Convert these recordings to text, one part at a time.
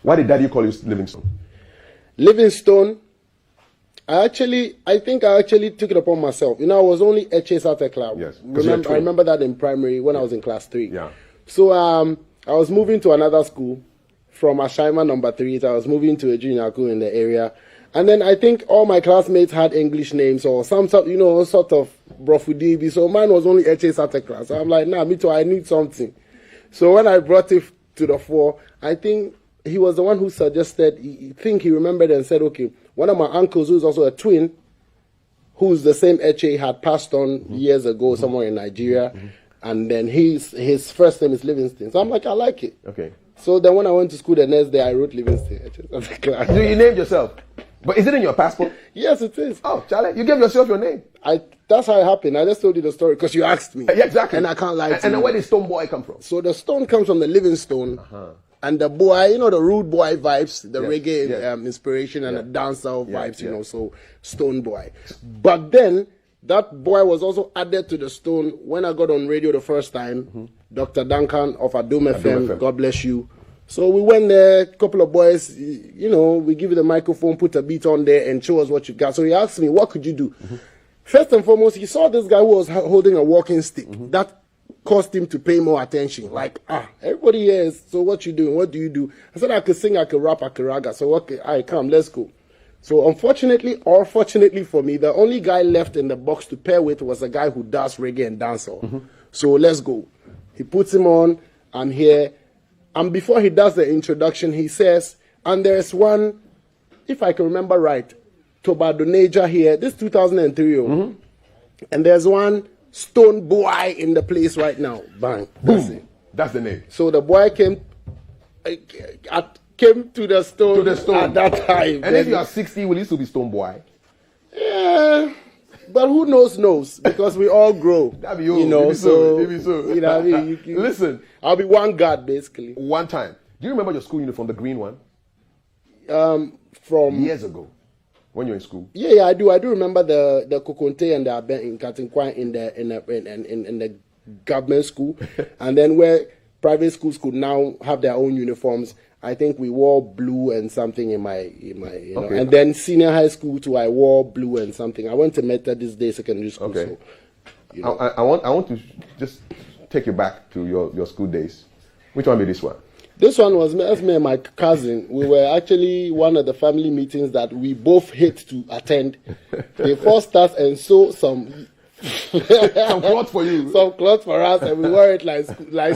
Why did Daddy call you Livingstone? Livingstone, I think I actually took it upon myself. I was only Eche Sate Club. Yes. I remember that in primary when I was in class 3. Yeah. So I was moving to another school from Ashaima number 3. I was moving to a junior school in the area. And then I think all my classmates had English names or some sort of Brofudibi. So mine was only Eche Sate Club. So I'm like, nah, me too, I need something. So when I brought it to the fore, I think he was the one who suggested, he remembered and said, okay, one of my uncles who's also a twin, who's the same Eche, had passed on years ago somewhere in Nigeria. And then his first name is Livingstone. So I'm like, I like it. Okay. So then when I went to school the next day, I wrote Livingstone. So you named yourself? But is it in your passport? Yes, it is. Oh, Charlie, you gave yourself your name. That's how it happened. I just told you the story because you asked me. Yeah, exactly. And I can't lie to you. And then where did Stonebwoy come from? So the stone comes from the Livingstone. And the boy, the rude boy vibes, the reggae inspiration and the dancehall vibes, so Stonebwoy. But then that boy was also added to the stone when I got on radio the first time. Dr. Duncan of Adom FM, God bless you. So we went there, a couple of boys, we give you the microphone, put a beat on there and show us what you got. So he asked me, what could you do? First and foremost, he saw this guy who was holding a walking stick. That caused him to pay more attention. Like, everybody here is, so what you doing? What do you do? I said, I could sing, I could rap, I could raga. So, okay, all right, come, let's go. So unfortunately, or fortunately for me, the only guy left in the box to pair with was a guy who does reggae and dancehall. So let's go. He puts him on, I'm here. And before he does the introduction, he says, and there's one, if I can remember right, Tobadoneja here, this 2003, and there's one Stonebwoy in the place right now. Bang. Boom. That's the name. So the boy came to the stone at that time. And if you are 60, will you still be Stonebwoy? Yeah. But who knows, because we all grow. That'd be you. So. What I mean? Listen. I'll be one guard, basically. One time. Do you remember your school uniform, the green one? From years ago, when you were in school. Yeah, I do. I do remember the Kokonte and the Aben in Katinkwan in the government school. And then where private schools could now have their own uniforms. I think we wore blue and something in my okay. And then senior high school too, I wore blue and something. I went to Methodist Day Secondary School. Okay. So, I want to just take you back to your school days. Which one be this one? This one was me and my cousin. We were actually one of the family meetings that we both hate to attend. They forced us and sew some cloth for you. Some cloth for us, and we wore it like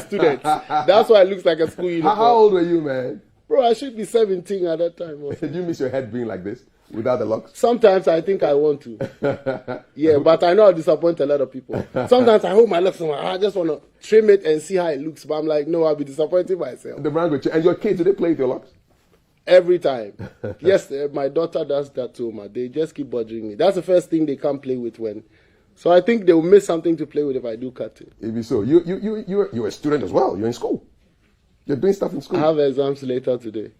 students. That's why it looks like a school uniform. How old were you, man? Bro, I should be 17 at that time. Did you miss your head being like this without the locks? Sometimes I think I want to. Yeah, but I know I'll disappoint a lot of people. Sometimes I hold my locks and I just want to trim it and see how it looks. But I'm like, no, I'll be disappointing myself. The brand will change. And your kids, do they play with your locks? Every time. Yes, my daughter does that too, man. They just keep bothering me. That's the first thing they can't play with when. So I think they will miss something to play with if I do cut it. It'd be so. You're a student as well. You're in school. You're doing stuff in school. I have exams later today.